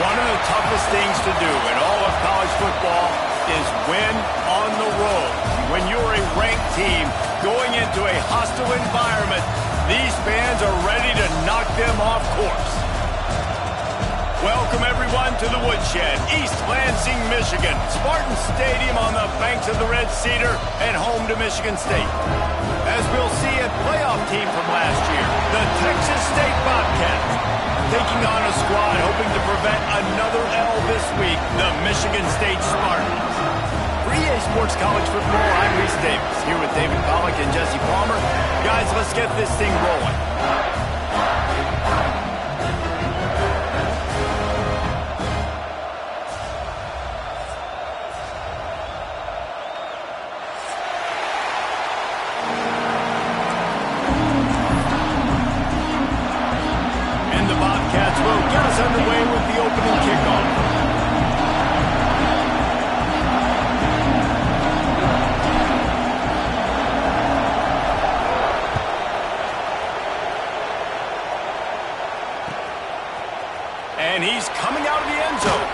One of the toughest things to do in all of college football is win on the road. When you're a ranked team going into a hostile environment, these fans are ready to knock them off course. Welcome, everyone, to the Woodshed, East Lansing, Michigan. Spartan Stadium on the banks of the Red Cedar and home to Michigan State. As we'll see, a playoff team from last year, the Texas State Bobcats, taking on a squad hoping to prevent another L this week, the Michigan State Spartans. For EA Sports College Football, I'm Reese Davis, here with David Pollack and Jesse Palmer. Guys, let's get this thing rolling. Underway with the opening kickoff. And he's coming out of the end zone.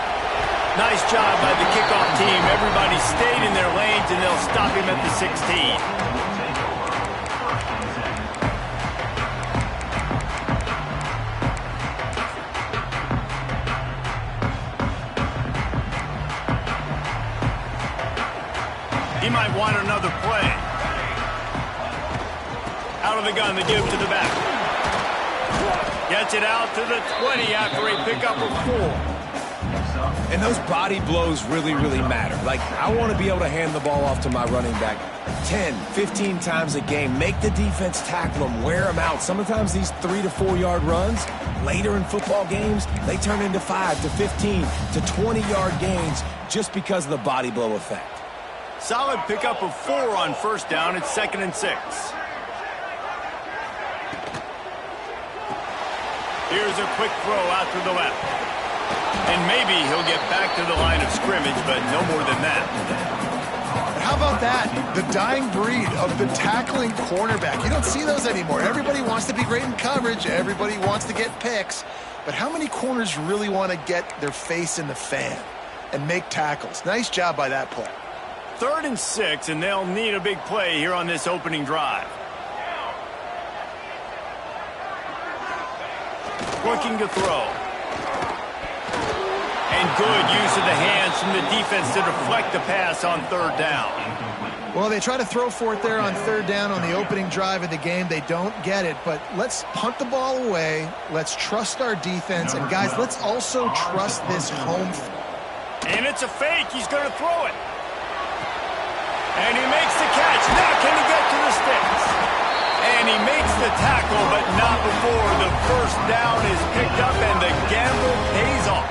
Nice job by the kickoff team. Everybody stayed in their lanes, and they'll stop him at the 16. He might want another play. Out of the gun, they give to the back. Gets it out to the 20 after a pickup of 4. And those body blows really, really matter. Like, I want to be able to hand the ball off to my running back 10, 15 times a game. Make the defense tackle them, wear them out. Sometimes these 3 to 4 yard runs, later in football games, they turn into 5 to 15 to 20 yard gains just because of the body blow effect. Solid pickup of 4 on first down. It's 2nd and 6. Here's a quick throw out to the left. And maybe he'll get back to the line of scrimmage, but no more than that. But how about that? The dying breed of the tackling cornerback. You don't see those anymore. Everybody wants to be great in coverage. Everybody wants to get picks. But how many corners really want to get their face in the fan and make tackles? Nice job by that play. 3rd and 6, and they'll need a big play here on this opening drive. Looking to throw. And good use of the hands from the defense to deflect the pass on 3rd down. Well, they try to throw for it there on 3rd down on the opening drive of the game. They don't get it, but let's punt the ball away. Let's trust our defense. And, guys, let's also trust this home. And it's a fake. He's going to throw it. And he makes the catch. Now can he get to the sticks? And he makes the tackle, but not before the first down is picked up and the gamble pays off.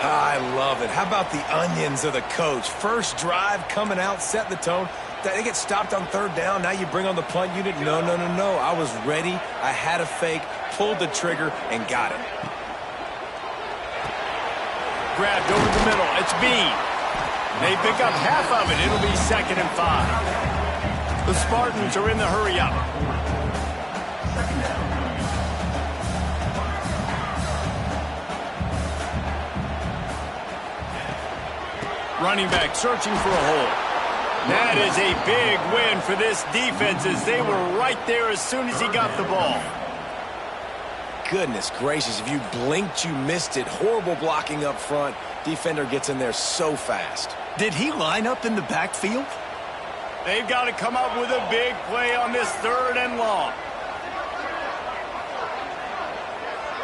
I love it. How about the onions of the coach? First drive, coming out, set the tone. They get stopped on 3rd down. Now you bring on the punt unit. No. I was ready. I had a fake, pulled the trigger, and got it. Grabbed over the middle. It's Bean. They pick up half of it. It'll be 2nd and 5. The Spartans are in the hurry-up. Running back searching for a hole. That is a big win for this defense as they were right there as soon as he got the ball. Goodness gracious, if you blinked, you missed it. Horrible blocking up front. Defender gets in there so fast. Did he line up in the backfield? They've got to come up with a big play on this 3rd and long.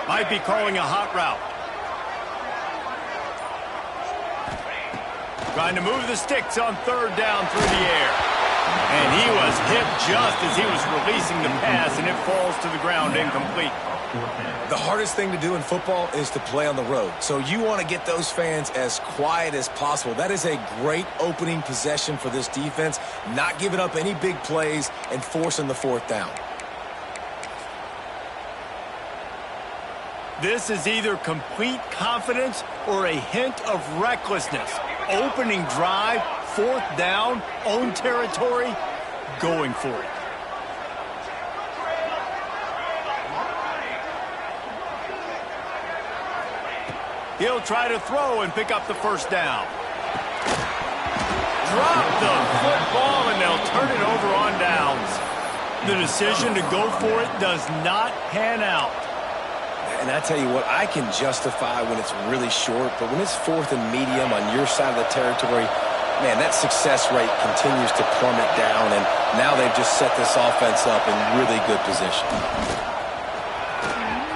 Might be calling a hot route. Trying to move the sticks on 3rd down through the air. And he was hit just as he was releasing the pass, and it falls to the ground incomplete. The hardest thing to do in football is to play on the road. So you want to get those fans as quiet as possible. That is a great opening possession for this defense, not giving up any big plays and forcing the 4th down. This is either complete confidence or a hint of recklessness. Opening drive, 4th down, own territory, going for it. He'll try to throw and pick up the first down. Drop the football, and they'll turn it over on downs. The decision to go for it does not pan out. And I tell you what, I can justify when it's really short, but when it's 4th and medium on your side of the territory, man, that success rate continues to plummet down, and now they've just set this offense up in really good position.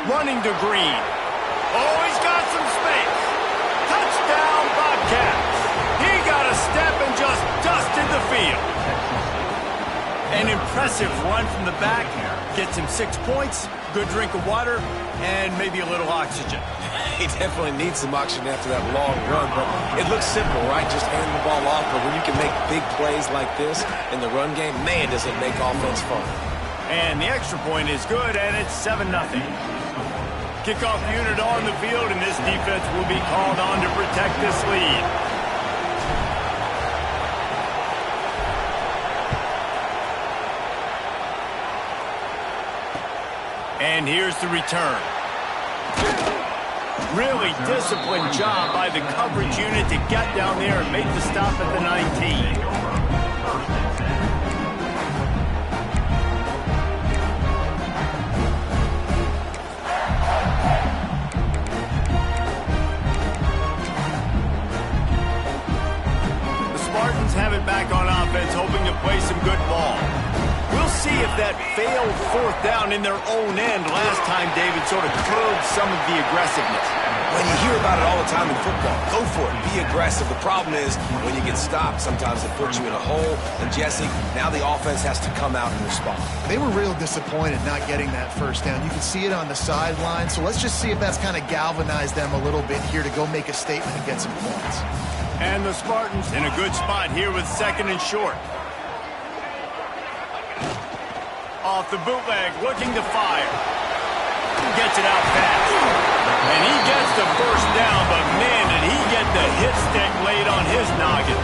Running to Green. Oh, he's got some space. Touchdown, Bobcats. He got a step and just dusted the field. An impressive run from the back. Gets him 6 points, good drink of water, and maybe a little oxygen. He definitely needs some oxygen after that long run, but it looks simple, right? Just hand the ball off, but when you can make big plays like this in the run game, man, does it make offense fun. And the extra point is good, and it's 7-0. Kickoff unit on the field, and this defense will be called on to protect this lead. And here's the return. Really disciplined job by the coverage unit to get down there and make the stop at the 19. The Spartans have it back on offense, hoping to play some good ball. We'll see if that failed 4th down in their own end last time, David, sort of curbed some of the aggressiveness. When you hear about it all the time in football, go for it, be aggressive. The problem is when you get stopped, sometimes it puts you in a hole. And Jesse, now the offense has to come out and respond. They were real disappointed not getting that first down. You can see it on the sideline. So let's just see if that's kind of galvanized them a little bit here to go make a statement and get some points. And the Spartans in a good spot here with 2nd and short. Off the bootleg, looking to fire. Gets it out fast. And he gets the first down, but man, did he get the hit stick laid on his noggin.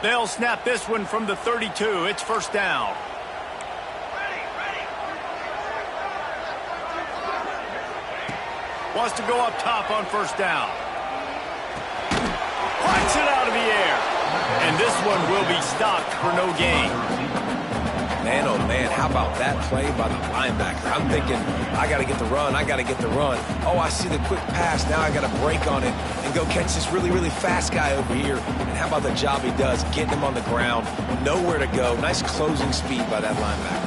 They'll snap this one from the 32. It's first down. Wants to go up top on first down. Punts it out of the air. And this one will be stopped for no gain. Man, oh man, how about that play by the linebacker? I'm thinking, I got to get the run, I got to get the run. Oh, I see the quick pass, now I got to break on it and go catch this really, really fast guy over here. And how about the job he does, getting him on the ground, nowhere to go. Nice closing speed by that linebacker.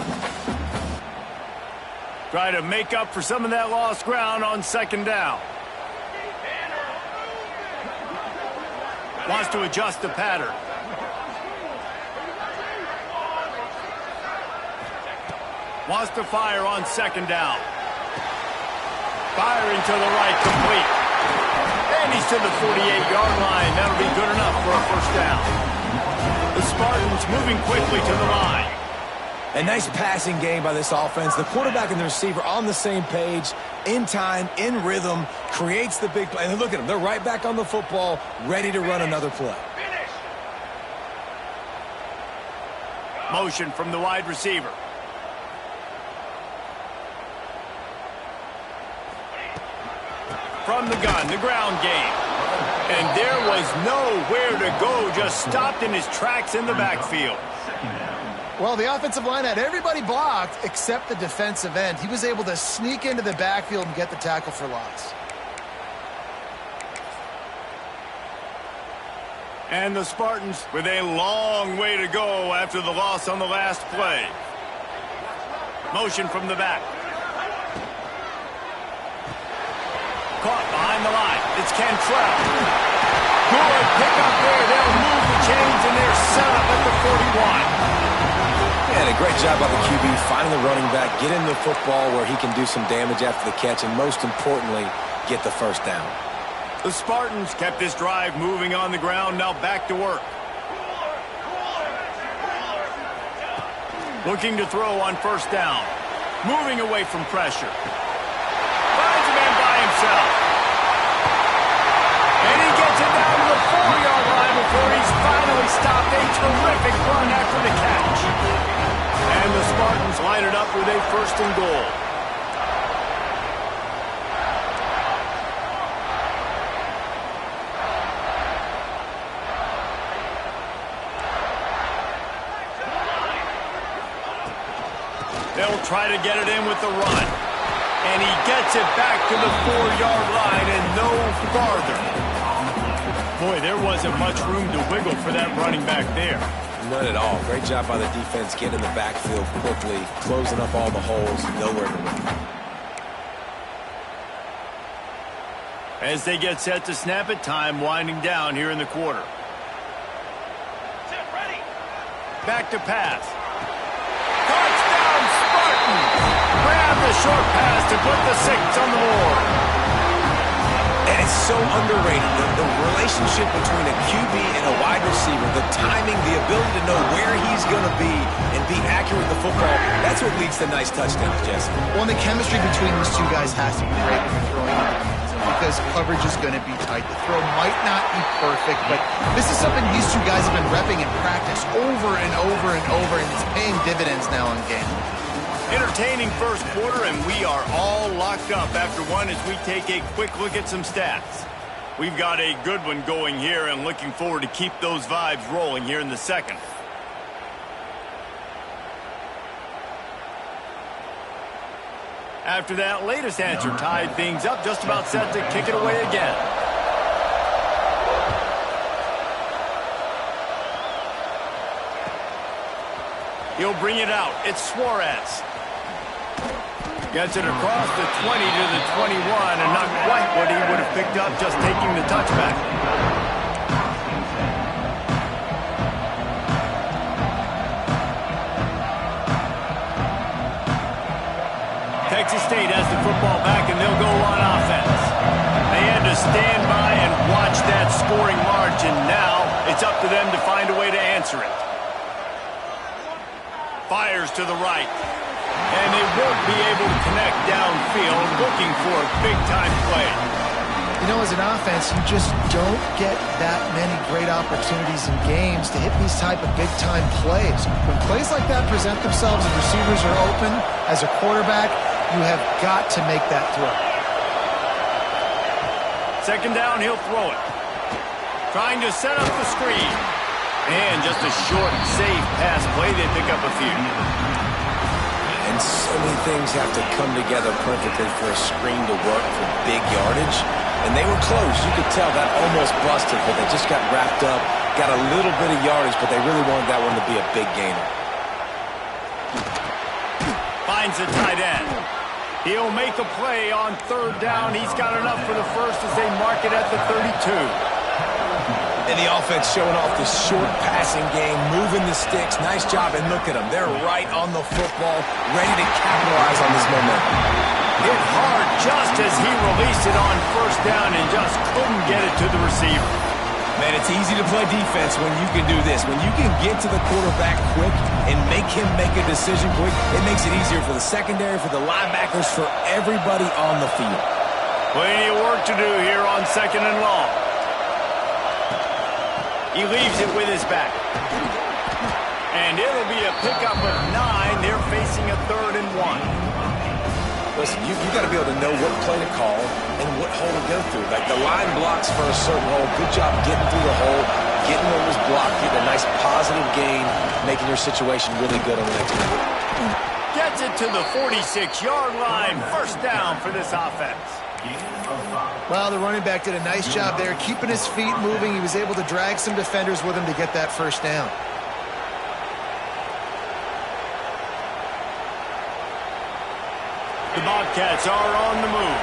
Try to make up for some of that lost ground on 2nd down. Wants to adjust the pattern. Wants to fire on 2nd down. Firing to the right, complete. And he's to the 48-yard line. That'll be good enough for a first down. The Spartans moving quickly to the line. A nice passing game by this offense. The quarterback and the receiver on the same page, in time, in rhythm, creates the big play. And look at them. They're right back on the football, ready to run another play. Motion from the wide receiver. From the gun, the ground game. And there was nowhere to go, just stopped in his tracks in the backfield. Well, the offensive line had everybody blocked except the defensive end. He was able to sneak into the backfield and get the tackle for loss. And the Spartans with a long way to go after the loss on the last play. Motion from the back. Caught behind the line. It's Cantrell. Good pickup there. They'll move the chains, and they're set up at the 41. And a great job by the QB finding the running back, get him the football where he can do some damage after the catch, and most importantly, get the first down. The Spartans kept this drive moving on the ground, now back to work. Looking to throw on first down. Moving away from pressure. Finds a man by himself. And he gets it down to the 4-yard line before he's finally stopped. A terrific run after the catch. And the Spartans line it up with a 1st and goal. They'll try to get it in with the run. And he gets it back to the 4-yard line and no farther. Boy, there wasn't much room to wiggle for that running back there. None at all. Great job by the defense getting in the backfield quickly, closing up all the holes, nowhere to run. As they get set to snap it, time winding down here in the quarter. Back to pass. Touchdown, Spartans! Grab the short pass to put the 6 on the board. And it's so underrated. The relationship between a QB and a wide receiver, the timing, the ability to know where he's going to be and be accurate with the football, that's what leads to nice touchdowns, Jesse. Well, and the chemistry between these two guys has to be great when you're throwing into the end zone because coverage is going to be tight. The throw might not be perfect, but this is something these two guys have been repping in practice over and over and over, and it's paying dividends now in game. Entertaining first quarter, and we are all locked up after one as we take a quick look at some stats. We've got a good one going here and looking forward to keep those vibes rolling here in the second. After that latest answer tied things up, just about set to kick it away again. He'll bring it out. It's Suarez. Gets it across the 20 to the 21, and not quite what he would have picked up just taking the touchback. Texas State has the football back, and they'll go on offense. They had to stand by and watch that scoring margin. Now it's up to them to find a way to answer it. Fires to the right. And they won't be able to connect downfield, looking for a big-time play. You know, as an offense, you just don't get that many great opportunities in games to hit these type of big-time plays. When plays like that present themselves and receivers are open, as a quarterback, you have got to make that throw. 2nd down, he'll throw it. Trying to set up the screen. And just a short, safe pass play. They pick up a few. And so many things have to come together perfectly for a screen to work for big yardage. And they were close. You could tell that almost busted, but they just got wrapped up, got a little bit of yardage, but they really wanted that one to be a big gainer. Finds the tight end. He'll make a play on 3rd down. He's got enough for the first as they mark it at the 32. And the offense showing off the short passing game, moving the sticks. Nice job, and look at them. They're right on the football, ready to capitalize on this momentum. Hit hard just as he released it on 1st down and just couldn't get it to the receiver. Man, it's easy to play defense when you can do this. When you can get to the quarterback quick and make him make a decision quick, it makes it easier for the secondary, for the linebackers, for everybody on the field. Plenty of work to do here on 2nd and long. He leaves it with his back. And it'll be a pickup of 9. They're facing a 3rd and 1. Listen, you got to be able to know what play to call and what hole to go through. Like the line blocks for a certain hole. Good job getting through the hole, getting what was blocked, getting a nice positive gain, making your situation really good on the next play. Gets it to the 46-yard line. 1st down for this offense. Well, the running back did a nice job there, keeping his feet moving. He was able to drag some defenders with him to get that 1st down. The Bobcats are on the move.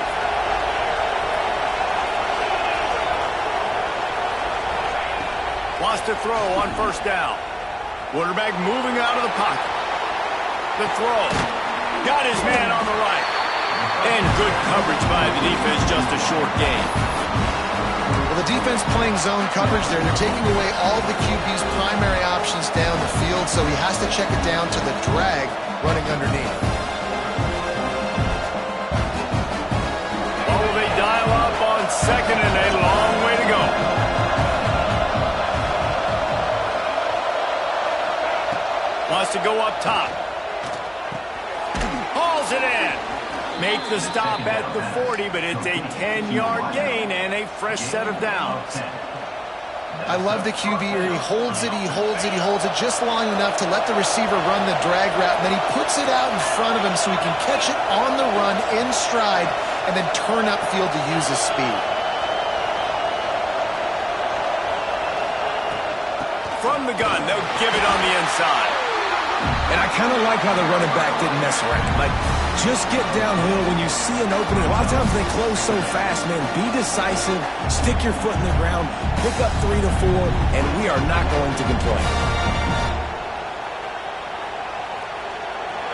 Wants to throw on 1st down. Quarterback moving out of the pocket. The throw. Got his man on the right. And good coverage by the defense, just a short gain. Well, the defense playing zone coverage there. They're taking away all the QB's primary options down the field, so he has to check it down to the drag running underneath. Oh, they dial up on 2nd and a long way to go. wants to go up top. Hauls it in. Make the stop at the 40, but it's a 10-yard gain and a fresh set of downs. I love the QB here. He holds it, he holds it, he holds it just long enough to let the receiver run the drag route, and then he puts it out in front of him so he can catch it on the run in stride and then turn upfield to use his speed. From the gun, they'll give it on the inside. And I kind of like how the running back didn't mess around. Like, just get downhill when you see an opening. A lot of times they close so fast, man. Be decisive, stick your foot in the ground, pick up 3 to 4, and we are not going to complain.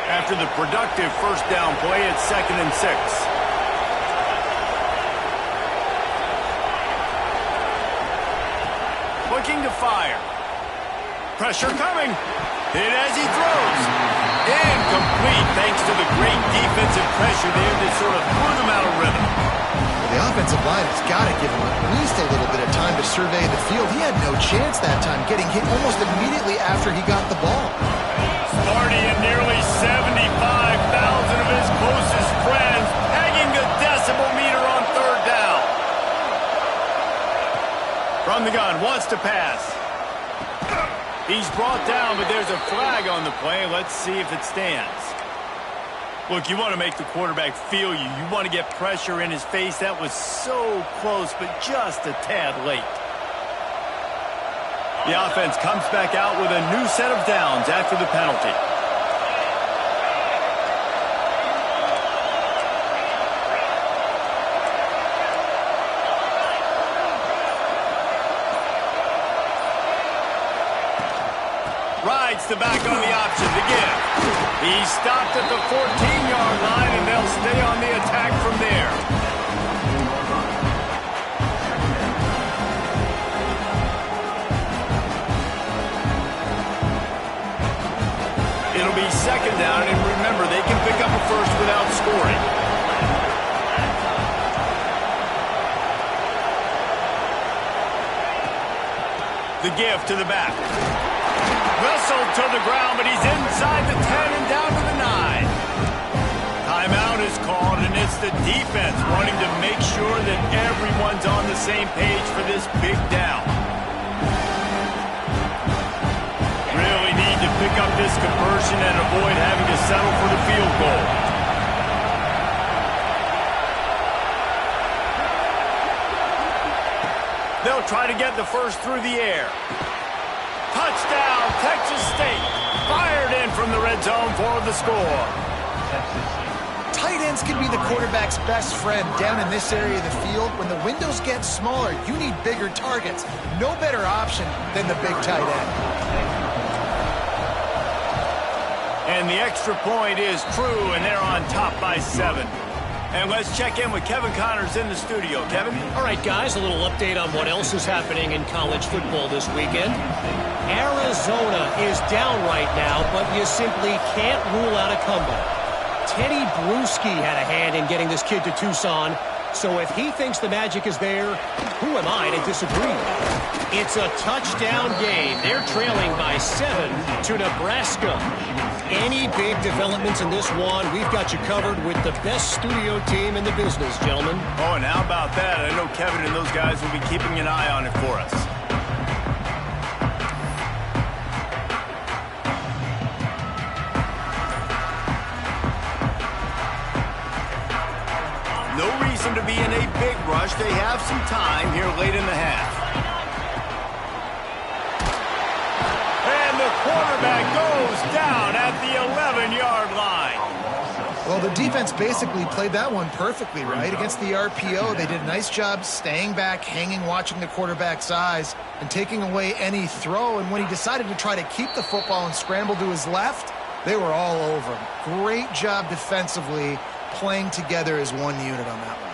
After the productive first down play, it's 2nd and 6. Looking to fire. Pressure coming. Hit as he throws. Incomplete thanks to the great defensive pressure there that sort of threw them out of rhythm. Well, the offensive line has got to give him at least a little bit of time to survey the field. He had no chance that time, getting hit almost immediately after he got the ball. Sparty and nearly 75,000 of his closest friends hanging the decibel meter on 3rd down. From the gun, wants to pass. He's brought down, but there's a flag on the play. Let's see if it stands. Look, you want to make the quarterback feel you. You want to get pressure in his face. That was so close, but just a tad late. The offense comes back out with a new set of downs after the penalty. Rides the back on the option to give. He stopped at the 14-yard line, and they'll stay on the attack from there. It'll be 2nd down, and remember, they can pick up a first without scoring. The give to the back. Wrestled to the ground, but he's inside the 10 and down to the 9. Timeout is called, and it's the defense wanting to make sure that everyone's on the same page for this big down. Really need to pick up this conversion and avoid having to settle for the field goal. They'll try to get the first through the air. Touchdown, Texas State. Fired in from the red zone for the score. Tight ends can be the quarterback's best friend down in this area of the field. When the windows get smaller, you need bigger targets. No better option than the big tight end. And the extra point is true, and they're on top by 7. And let's check in with Kevin Connors in the studio. Kevin? All right, guys, a little update on what else is happening in college football this weekend. Arizona is down right now, but you simply can't rule out a comeback. Teddy Bruschi had a hand in getting this kid to Tucson, so if he thinks the magic is there, who am I to disagree? It's a touchdown game. They're trailing by 7 to Nebraska. Any big developments in this one, we've got you covered with the best studio team in the business, gentlemen. Oh, and how about that? I know Kevin and those guys will be keeping an eye on it for us. No reason to be in a big rush. They have some time here late in the half. And the quarterback goes down at the 11-yard line. Well, the defense basically played that one perfectly, right? Against the RPO, they did a nice job staying back, hanging, watching the quarterback's eyes, and taking away any throw. And when he decided to try to keep the football and scramble to his left, they were all over him. Great job defensively, playing together as one unit on that one.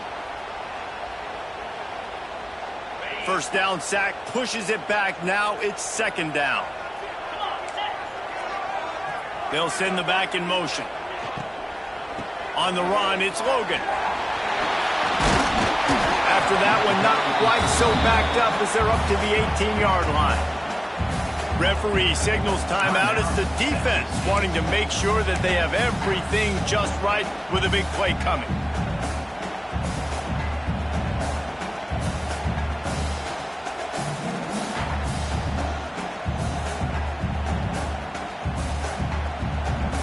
First down sack, pushes it back. Now it's 2nd down. They'll send the back in motion. On the run, it's Logan. After that one, not quite so backed up as they're up to the 18-yard line. Referee signals timeout. It's the defense wanting to make sure that they have everything just right with a big play coming.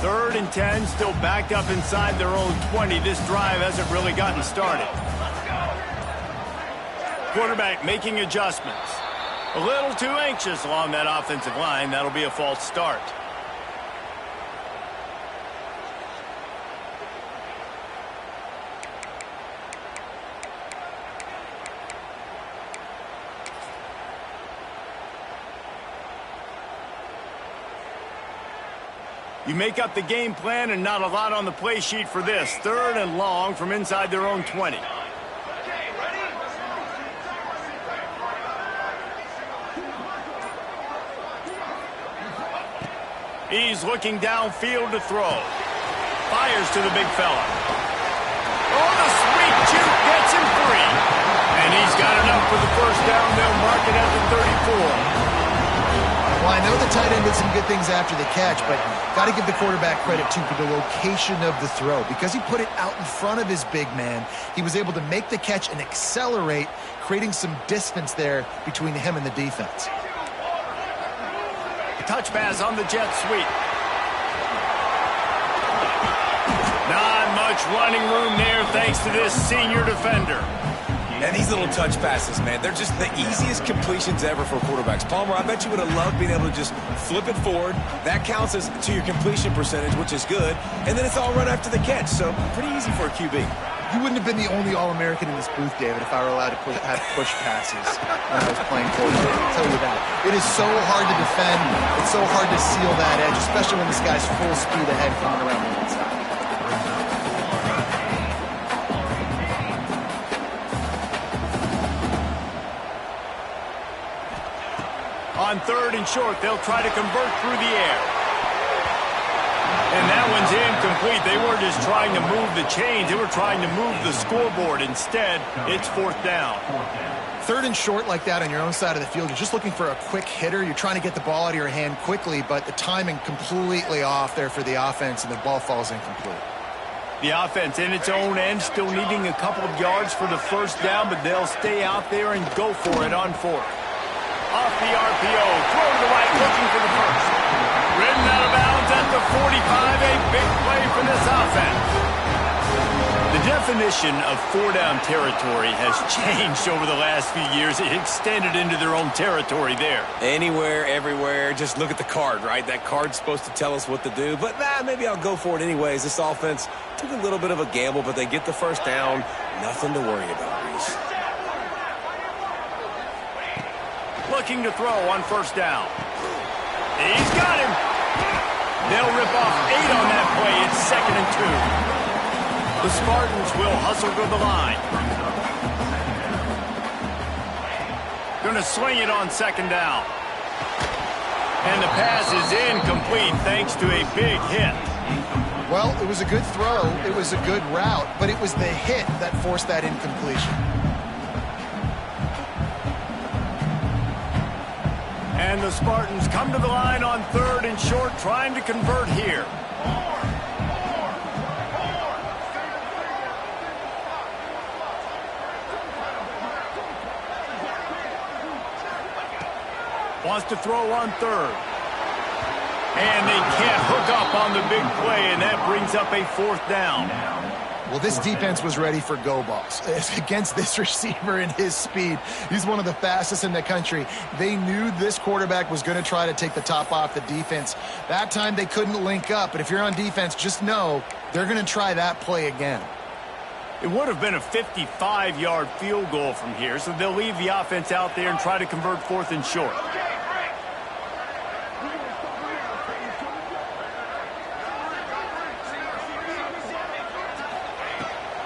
Third and 10, still backed up inside their own 20. This drive hasn't really gotten started. Quarterback making adjustments. A little too anxious along that offensive line. That'll be a false start. You make up the game plan and not a lot on the play sheet for this. Third and long from inside their own 20. He's looking downfield to throw. Fires to the big fella. Oh, the sweet juke gets him free. And he's got enough for the first down. They'll mark it at the 34. Well, I know the tight end did some good things after the catch, but got to give the quarterback credit, too, for the location of the throw. Because he put it out in front of his big man, he was able to make the catch and accelerate, creating some distance there between him and the defense. Touch pass on the jet sweep. Not much running room there thanks to this senior defender. And these little touch passes, man, they're just the easiest completions ever for quarterbacks. Palmer, I bet you would have loved being able to just flip it forward. That counts as to your completion percentage, which is good. And then it's all run after the catch, so pretty easy for a QB. You wouldn't have been the only All-American in this booth, David, if I were allowed to have push passes when I was playing quarterback. I'll tell you that. It is so hard to defend. It's so hard to seal that edge, especially when this guy's full speed ahead coming around the inside. On third and short, they'll try to convert through the air. And that one's incomplete. They weren't just trying to move the chains. They were trying to move the scoreboard. Instead, it's fourth down. Third and short like that on your own side of the field, you're just looking for a quick hitter. You're trying to get the ball out of your hand quickly, but the timing completely off there for the offense, and the ball falls incomplete. The offense in its own end, still needing a couple of yards for the first down, but they'll stay out there and go for it on fourth. Off the RPO, throw to the right, looking for the first. Ridden out of bounds at the 45, a big play for this offense. The definition of four-down territory has changed over the last few years. It extended into their own territory there. Anywhere, everywhere, just look at the card, right? That card's supposed to tell us what to do, but maybe I'll go for it anyways. This offense took a little bit of a gamble, but they get the first down. Nothing to worry about, Reese. Looking to throw on first down. He's got him. They'll rip off 8 on that play. It's 2nd and 2. The Spartans will hustle to the line. Going to swing it on 2nd down. And the pass is incomplete thanks to a big hit. Well, it was a good throw. It was a good route, but it was the hit that forced that incompletion. And the Spartans come to the line on third and short, trying to convert here. Wants to throw on third. And they can't hook up on the big play, and that brings up a fourth down. Well, this defense was ready for go balls against this receiver and his speed. He's one of the fastest in the country. They knew this quarterback was going to try to take the top off the defense. That time they couldn't link up, but if you're on defense, just know they're going to try that play again. It would have been a 55-yard field goal from here, so they'll leave the offense out there and try to convert fourth and short.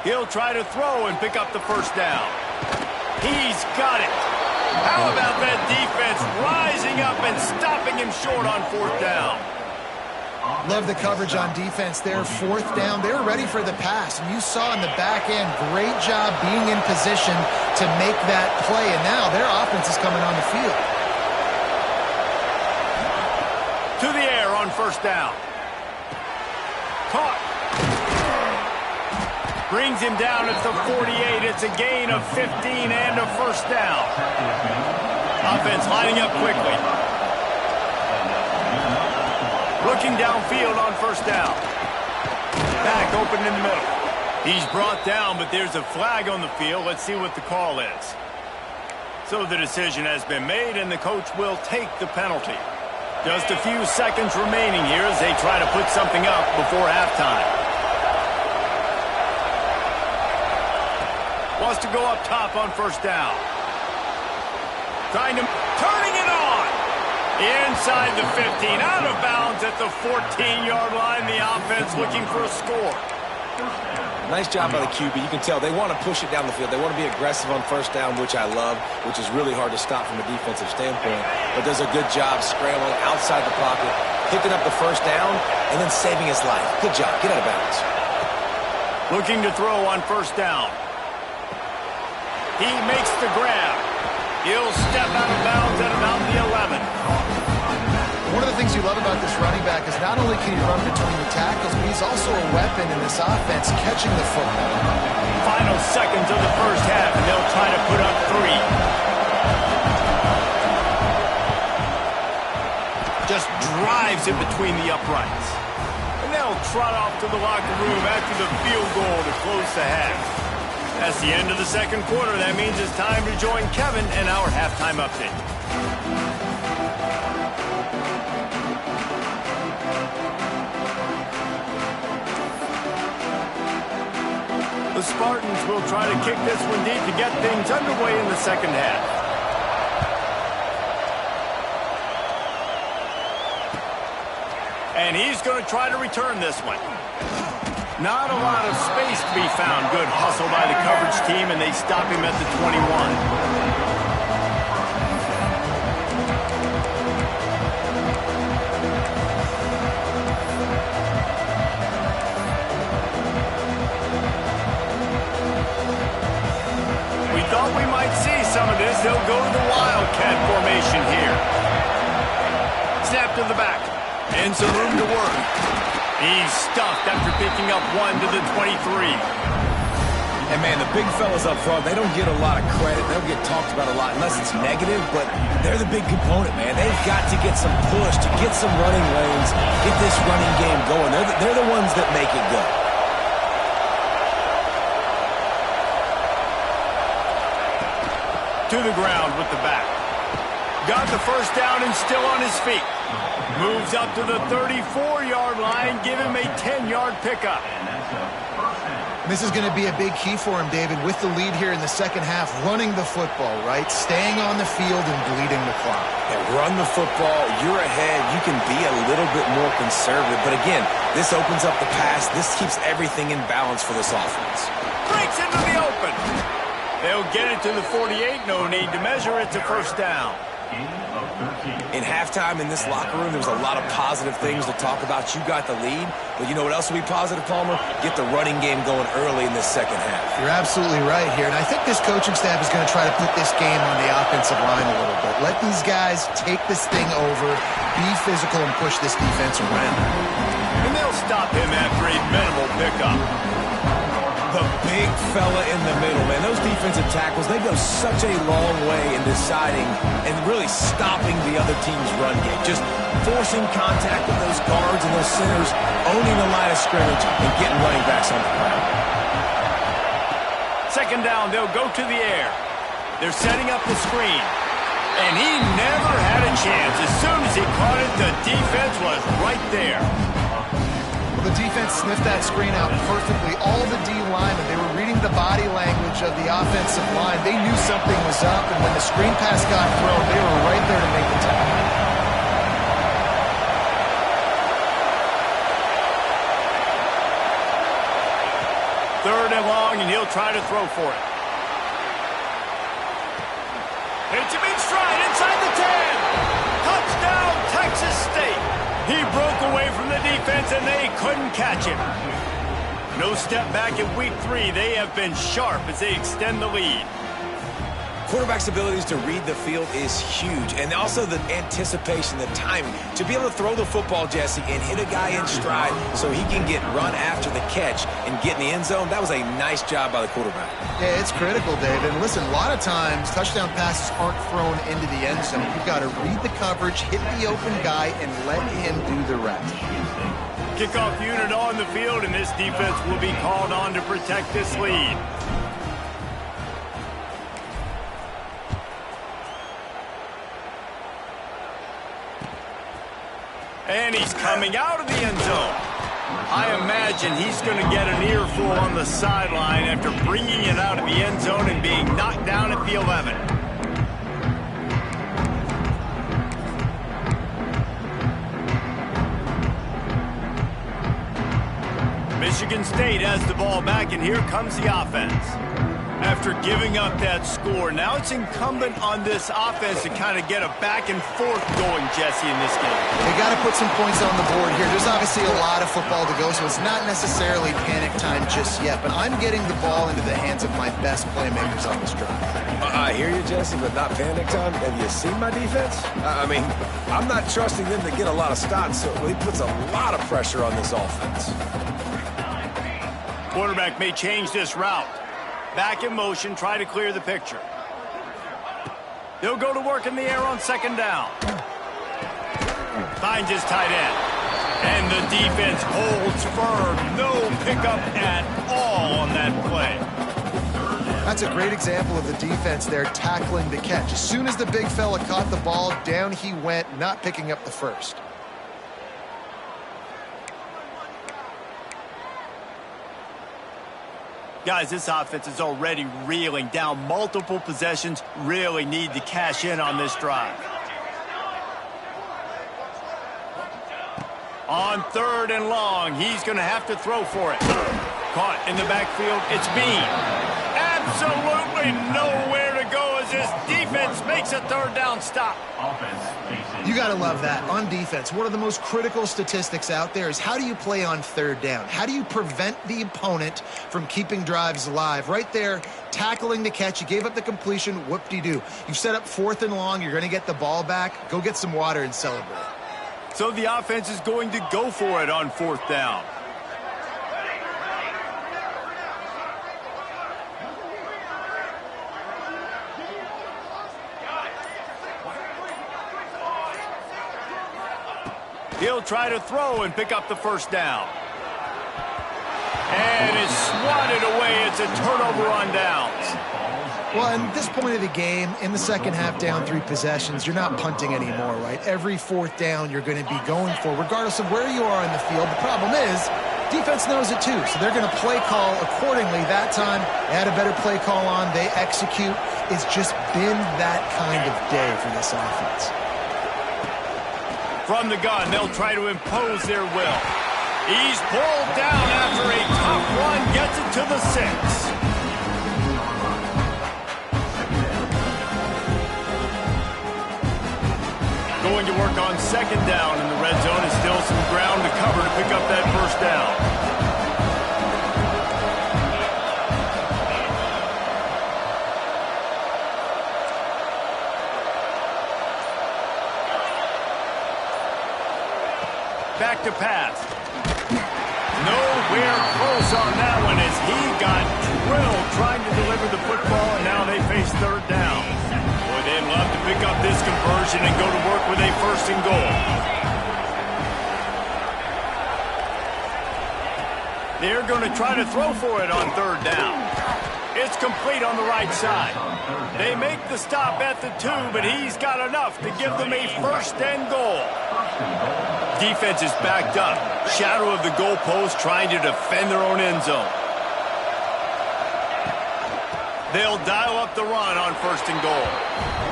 He'll try to throw and pick up the first down. He's got it. How about that defense rising up and stopping him short on fourth down? Love the coverage on defense there. Fourth down, they were ready for the pass. And you saw in the back end, great job being in position to make that play. And now their offense is coming on the field. To the air on first down. Caught. Brings him down at the 48. It's a gain of 15 and a first down. Offense lining up quickly. Looking downfield on first down. Back open in the middle. He's brought down, but there's a flag on the field. Let's see what the call is. So the decision has been made, and the coach will take the penalty. Just a few seconds remaining here as they try to put something up before halftime. Wants to go up top on first down. Turning it on. Inside the 15, out of bounds at the 14-yard line. The offense looking for a score. Nice job by the QB. You can tell they want to push it down the field. They want to be aggressive on first down, which I love, which is really hard to stop from a defensive standpoint, but does a good job scrambling outside the pocket, picking up the first down, and then saving his life. Good job. Get out of bounds. Looking to throw on first down. He makes the grab. He'll step out of bounds at about the 11. One of the things you love about this running back is not only can he run between the tackles, but he's also a weapon in this offense catching the football. Final seconds of the first half, and they'll try to put up 3. Just drives it between the uprights. And they'll trot off to the locker room after the field goal to close the half. That's the end of the second quarter. That means it's time to join Kevin and our halftime update. The Spartans will try to kick this one deep to get things underway in the second half. And he's going to try to return this one. Not a lot of space to be found. Good hustle by the coverage team, and they stop him at the 21. Thought we might see some of this. They'll go to the Wildcat formation here. Snap to the back. And some room to work. He's stuffed after picking up 1 to the 23. And, man, the big fellas up front, they don't get a lot of credit. They don't get talked about a lot unless it's negative, but they're the big component, man. They've got to get some push, to get some running lanes, get this running game going. They're the ones that make it go. To the ground with the back. Got the first down and still on his feet. Moves up to the 34-yard line. Give him a 10-yard pickup. This is going to be a big key for him, David, with the lead here in the second half. Running the football, right? Staying on the field and bleeding the clock. Yeah, run the football. You're ahead. You can be a little bit more conservative. But, again, this opens up the pass. This keeps everything in balance for this offense. Breaks into the open. They'll get it to the 48. No need to measure it to first down. In halftime in this locker room, there was a lot of positive things to talk about. You got the lead, but you know what else will be positive, Palmer? Get the running game going early in this second half. You're absolutely right here, and I think this coaching staff is going to try to put this game on the offensive line a little bit. Let these guys take this thing over, be physical, and push this defense around. And they'll stop him after a minimal pickup. The big fella in the middle, man. Those defensive tackles, they go such a long way in deciding and really stopping the other team's run game. Just forcing contact with those guards and those centers, owning the line of scrimmage, and getting running backs on the ground. Second down, they'll go to the air. They're setting up the screen. And he never had a chance. As soon as he caught it, the defense was right there. The defense sniffed that screen out perfectly. All the D linemen, they were reading the body language of the offensive line. They knew something was up, and when the screen pass got thrown, they were right there to make the tackle. Third and long, and he'll try to throw for it. Hits him in stride inside the 10. Touchdown, Texas State. He broke away from the defense, and they couldn't catch him. No step back in week 3. They have been sharp as they extend the lead. quarterback's abilities to read the field is huge, and also the anticipation, the timing. To be able to throw the football, Jesse, and hit a guy in stride so he can get run after the catch and get in the end zone, that was a nice job by the quarterback. Yeah, it's critical, Dave. And listen, a lot of times touchdown passes aren't thrown into the end zone. You've got to read the coverage, hit the open guy, and let him do the rest. Kickoff unit on the field, and this defense will be called on to protect this lead. And he's coming out of the end zone. I imagine he's going to get an earful on the sideline after bringing it out of the end zone and being knocked down at the 11. Michigan State has the ball back, and here comes the offense. After giving up that score, now it's incumbent on this offense to kind of get a back and forth going, Jesse, in this game. They got to put some points on the board here. There's obviously a lot of football to go, so it's not necessarily panic time just yet, but I'm getting the ball into the hands of my best playmakers on this drive. I hear you, Jesse, but not panic time. Have you seen my defense? I mean, I'm not trusting them to get a lot of stops, so he puts a lot of pressure on this offense. Quarterback may change this route. Back in motion, try to clear the picture. They'll go to work in the air on second down. Finds his tight end. And the defense holds firm. No pickup at all on that play. That's a great example of the defense there tackling the catch. As soon as the big fella caught the ball, down he went, not picking up the first. Guys, this offense is already reeling down multiple possessions. Really need to cash in on this drive. On third and long, he's going to have to throw for it. Caught in the backfield, it's Bean. Absolutely nowhere to go as this defense makes a third down stop. You got to love that. On defense, one of the most critical statistics out there is how do you play on third down? How do you prevent the opponent from keeping drives alive? Right there, tackling the catch. You gave up the completion. Whoop-de-doo. You've set up fourth and long. You're going to get the ball back. Go get some water and celebrate. So the offense is going to go for it on fourth down. He'll try to throw and pick up the first down. And it's swatted away. It's a turnover on downs. Well, at this point of the game, in the second half, down 3 possessions, you're not punting anymore, right? Every fourth down you're going to be going for, regardless of where you are in the field. The problem is, defense knows it too, so they're going to play call accordingly. That time, they had a better play call on. They execute. It's just been that kind of day for this offense. From the gun, they'll try to impose their will. He's pulled down after a tough run, gets it to the 6. Going to work on second down in the red zone. Is still some ground to cover to pick up that first down. Back to pass. Nowhere close on that one as he got drilled trying to deliver the football, and now they face third down. Boy, they'd love to pick up this conversion and go to work with a first and goal. They're going to try to throw for it on third down. It's complete on the right side. They make the stop at the 2, but he's got enough to give them a first and goal. Defense is backed up. Shadow of the goalpost trying to defend their own end zone. They'll dial up the run on first and goal.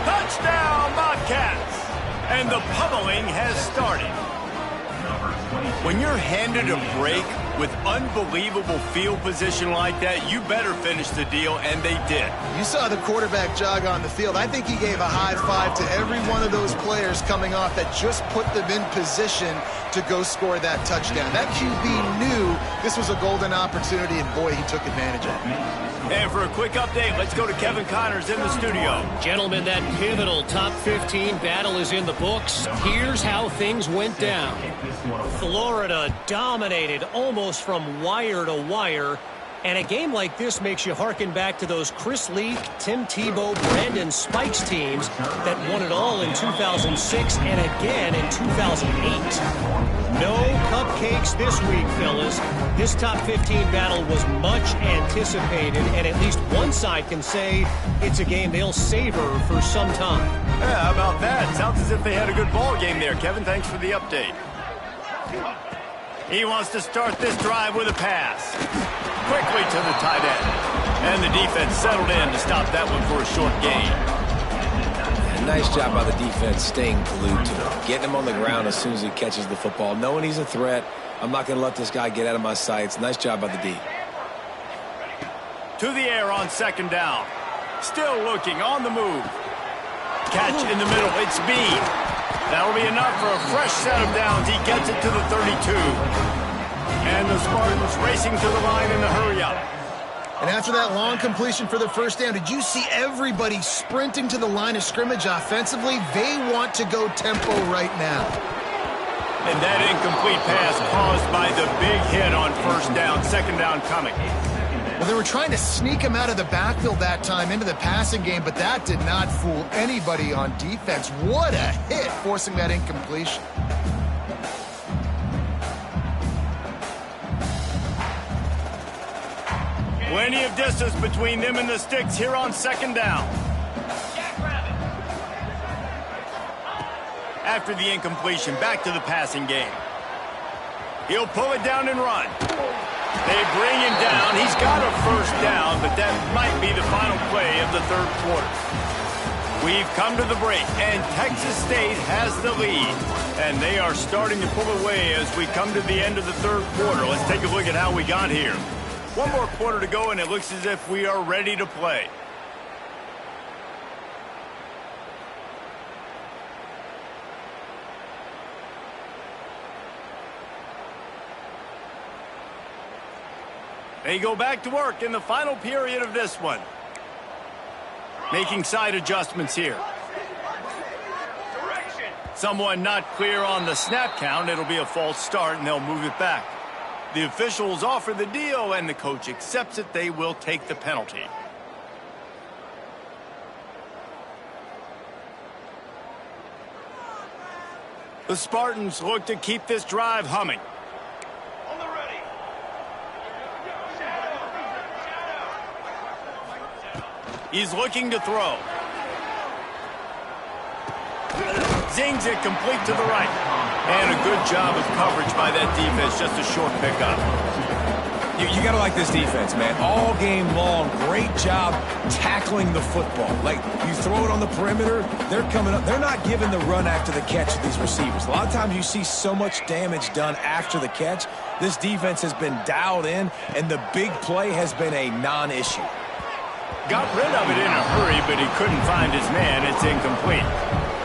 Touchdown, Bobcats! And the pummeling has started. When you're handed a break with unbelievable field position like that, you better finish the deal, and they did. You saw the quarterback jog on the field. I think he gave a high five to every one of those players coming off that just put them in position to go score that touchdown. That QB knew this was a golden opportunity, and boy, he took advantage of it. And for a quick update, let's go to Kevin Connors in the studio. Gentlemen, that pivotal top 15 battle is in the books. Here's how things went down. Florida dominated almost from wire to wire. And a game like this makes you hearken back to those Chris Leak, Tim Tebow, Brandon Spikes teams that won it all in 2006 and again in 2008. No cupcakes this week, fellas. This top 15 battle was much anticipated, and at least one side can say it's a game they'll savor for some time. Yeah, how about that? Sounds as if they had a good ball game there. Kevin, thanks for the update. He wants to start this drive with a pass. Quickly to the tight end. And the defense settled in to stop that one for a short gain. And nice job by the defense staying glued to him. Getting him on the ground as soon as he catches the football. Knowing he's a threat, I'm not going to let this guy get out of my sights. Nice job by the D. To the air on second down. Still looking on the move. Catch in the middle. It's Bean. That'll be enough for a fresh set of downs. He gets it to the 32. And the Spartans racing to the line in the hurry-up. And after that long completion for the first down, did you see everybody sprinting to the line of scrimmage offensively? They want to go tempo right now. And that incomplete pass caused by the big hit on first down. Second down coming. Well, they were trying to sneak him out of the backfield that time into the passing game, but that did not fool anybody on defense. What a hit, forcing that incompletion. Plenty of distance between them and the sticks here on second down. After the incompletion, back to the passing game. He'll pull it down and run. They bring him down. He's got a first down, but that might be the final play of the third quarter. We've come to the break, and Texas State has the lead. And they are starting to pull away as we come to the end of the third quarter. Let's take a look at how we got here. One more quarter to go, and it looks as if we are ready to play. They go back to work in the final period of this one. Making side adjustments here. Someone not clear on the snap count. It'll be a false start, and they'll move it back. The officials offer the deal, and the coach accepts it. They will take the penalty. The Spartans look to keep this drive humming. He's looking to throw. Zings it complete to the right. And a good job of coverage by that defense. Just a short pickup. You got to like this defense, man. All game long, great job tackling the football. Like, you throw it on the perimeter, they're coming up. They're not giving the run after the catch to these receivers. A lot of times you see so much damage done after the catch. This defense has been dialed in, and the big play has been a non-issue. Got rid of it in a hurry, but he couldn't find his man. It's incomplete.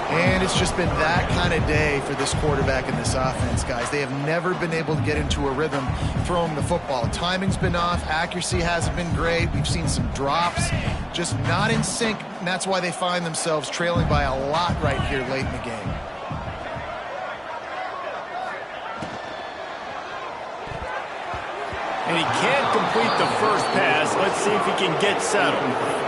And it's just been that kind of day for this quarterback and this offense, guys. They have never been able to get into a rhythm throwing the football. Timing's been off. Accuracy hasn't been great. We've seen some drops, just not in sync, and that's why they find themselves trailing by a lot right here late in the game. And he can't complete the first pass. Let's see if he can get settled.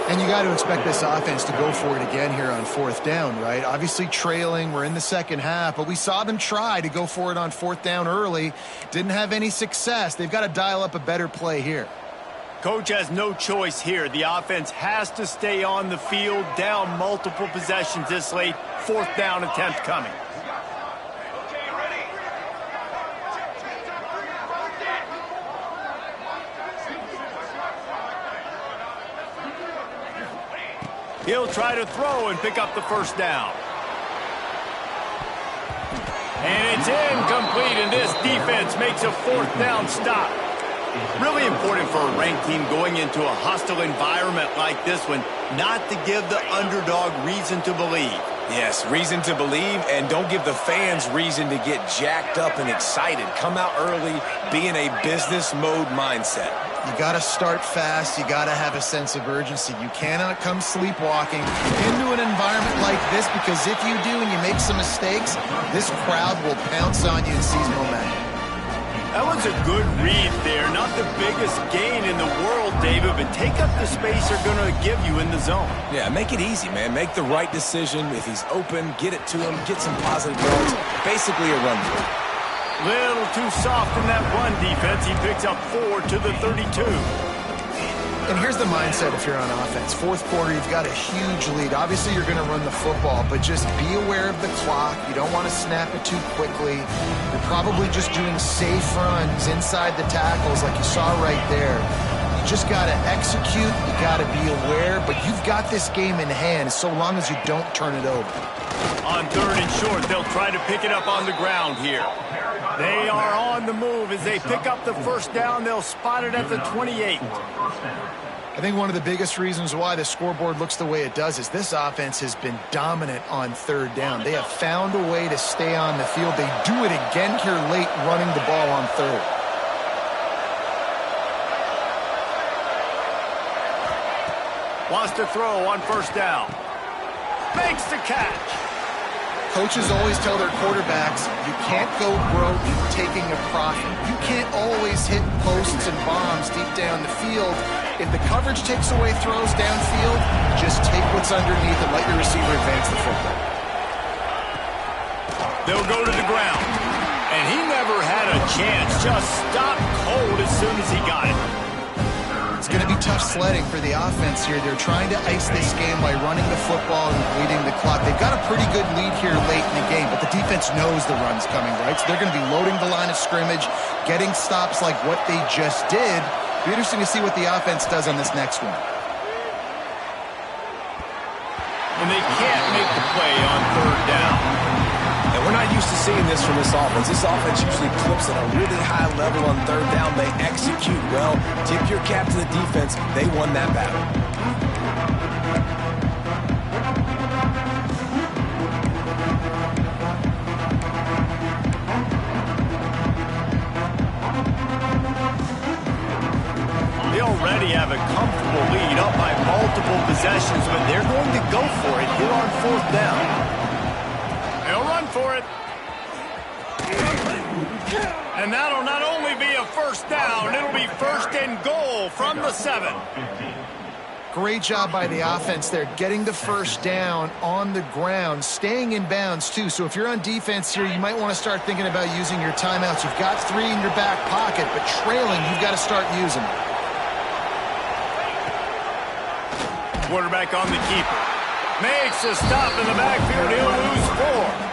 And you got to expect this offense to go for it again here on fourth down, right? Obviously trailing, we're in the second half, but we saw them try to go for it on fourth down early. Didn't have any success. They've got to dial up a better play here. Coach has no choice here. The offense has to stay on the field, down multiple possessions this late. Fourth down attempt coming. He'll try to throw and pick up the first down. And it's incomplete, and this defense makes a 4th down stop. Really important for a ranked team going into a hostile environment like this one, not to give the underdog reason to believe. Yes, reason to believe, and don't give the fans reason to get jacked up and excited. Come out early, be in a business mode mindset. You got to start fast. You got to have a sense of urgency. You cannot come sleepwalking into an environment like this, because if you do and you make some mistakes, this crowd will pounce on you and seize momentum. That was a good read there. Not the biggest gain in the world, David, but take up the space they're going to give you in the zone. Yeah, make it easy, man. Make the right decision. If he's open, get it to him. Get some positive yards. Basically a run through. Little too soft in that run defense. He picks up 4 to the 32. And here's the mindset if you're on offense. 4th quarter, you've got a huge lead. Obviously, you're going to run the football, but just be aware of the clock. You don't want to snap it too quickly. You're probably just doing safe runs inside the tackles like you saw right there. You just got to execute. You got to be aware, but you've got this game in hand so long as you don't turn it over. On 3rd and short, they'll try to pick it up on the ground here. They are on the move. As they pick up the 1st down, they'll spot it at the 28. I think one of the biggest reasons why the scoreboard looks the way it does is this offense has been dominant on 3rd down. They have found a way to stay on the field. They do it again here late, running the ball on 3rd. Wants to throw on 1st down. Makes the catch. Coaches always tell their quarterbacks, you can't go broke taking a profit. You can't always hit posts and bombs deep down the field. If the coverage takes away throws downfield, just take what's underneath and let your receiver advance the football. They'll go to the ground. And he never had a chance. Just stopped cold as soon as he got it. It's going to be tough sledding for the offense here. They're trying to ice this game by running the football and bleeding the clock. They've got a pretty good lead here late in the game, but the defense knows the run's coming, right? So they're going to be loading the line of scrimmage, getting stops like what they just did. Be interesting to see what the offense does on this next one. And they can't make the play on 3rd down. And we're not used to seeing this from this offense. This offense usually clips at a really high level on 3rd down. They execute well. Tip your cap to the defense. They won that battle. They already have a comfortable lead up by multiple possessions, but they're going to go for it here on 4th down. They'll run for it. And that'll not only be a 1st down, it'll be 1st and goal from the 7. Great job by the offense there, getting the 1st down on the ground, staying in bounds too. So if you're on defense here, you might want to start thinking about using your timeouts. You've got 3 in your back pocket, but trailing, you've got to start using them. Quarterback on the keeper. Makes a stop in the backfield. He'll lose 4.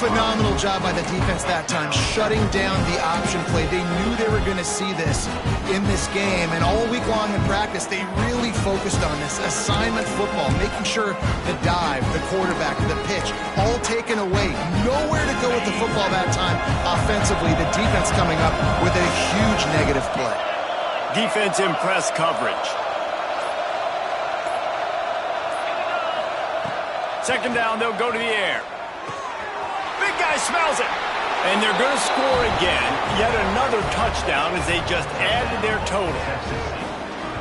Phenomenal job by the defense that time, shutting down the option play. They knew they were going to see this in this game, and all week long in practice, they really focused on this assignment football, making sure the dive, the quarterback, the pitch, all taken away. Nowhere to go with the football that time offensively. The defense coming up with a huge negative play. Defense in press coverage. 2nd down, they'll go to the air. Big guy smells it. And they're going to score again. Yet another touchdown as they just added their total.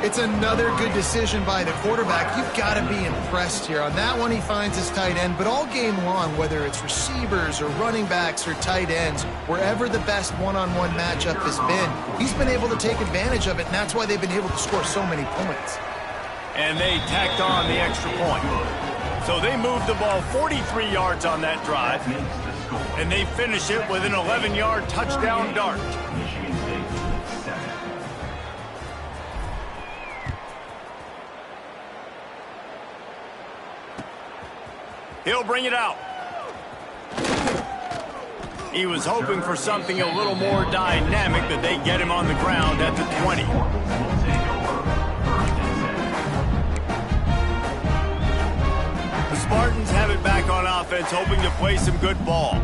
It's another good decision by the quarterback. You've got to be impressed here. On that one, he finds his tight end. But all game long, whether it's receivers or running backs or tight ends, wherever the best one-on-one matchup has been, he's been able to take advantage of it, and that's why they've been able to score so many points. And they tacked on the extra point. So they moved the ball 43 yards on that drive, and they finish it with an 11-yard touchdown dart. He'll bring it out. He was hoping for something a little more dynamic, but they get him on the ground at the 20. The Spartans have it back on offense, hoping to play some good ball.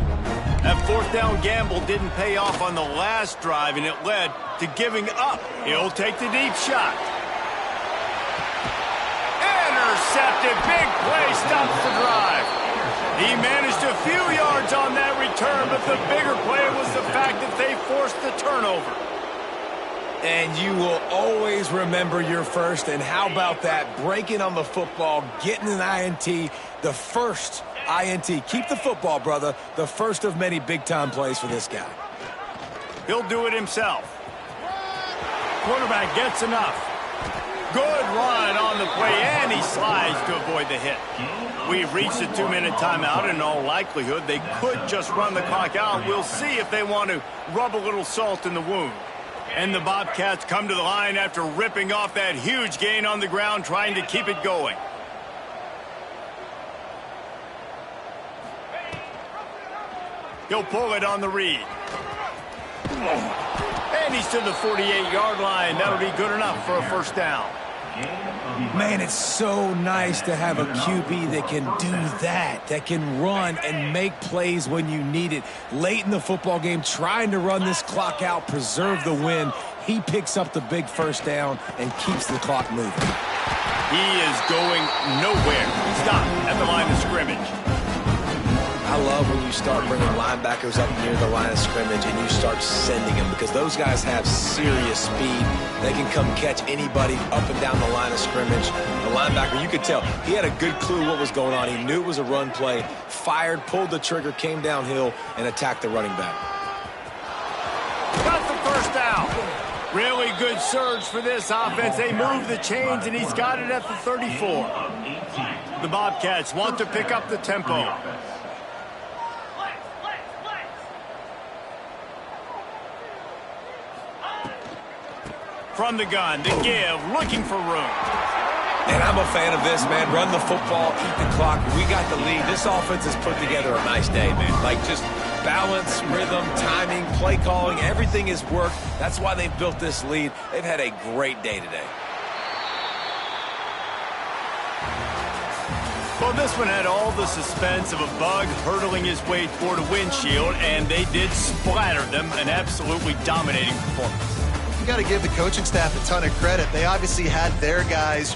That fourth down gamble didn't pay off on the last drive, and it led to giving up. He'll take the deep shot. Intercepted. Big play stops the drive. He managed a few yards on that return, but the bigger play was the fact that they forced the turnover. And you will always remember your first. And how about that? Breaking on the football, getting an INT, the first INT. Keep the football, brother. The first of many big-time plays for this guy. He'll do it himself. Quarterback gets enough. Good run on the play, and he slides to avoid the hit. We've reached a 2-minute timeout, and in all likelihood, they could just run the clock out. We'll see if they want to rub a little salt in the wound. And the Bobcats come to the line after ripping off that huge gain on the ground, trying to keep it going. He'll pull it on the read. And he's to the 48-yard line. That'll be good enough for a first down. Man, it's so nice to have a QB that can do that can run and make plays when you need it. Late in the football game, trying to run this clock out, preserve the win. He picks up the big first down and keeps the clock moving. He is going nowhere. Stop at the line of scrimmage. I love when you start bringing linebackers up near the line of scrimmage and you start sending them, because those guys have serious speed. They can come catch anybody up and down the line of scrimmage. The linebacker, you could tell, he had a good clue what was going on. He knew it was a run play, fired, pulled the trigger, came downhill, and attacked the running back. Got the first down. Really good surge for this offense. They move the chains, and he's got it at the 34. The Bobcats want to pick up the tempo. From the gun, the give, looking for room. And I'm a fan of this, man. Run the football, keep the clock. We got the lead. This offense has put together a nice day, man. Like, just balance, rhythm, timing, play calling, everything has worked. That's why they've built this lead. They've had a great day today. Well, this one had all the suspense of a bug hurtling his way toward a windshield, and they did splatter them. An absolutely dominating performance. You got to give the coaching staff a ton of credit. They obviously had their guys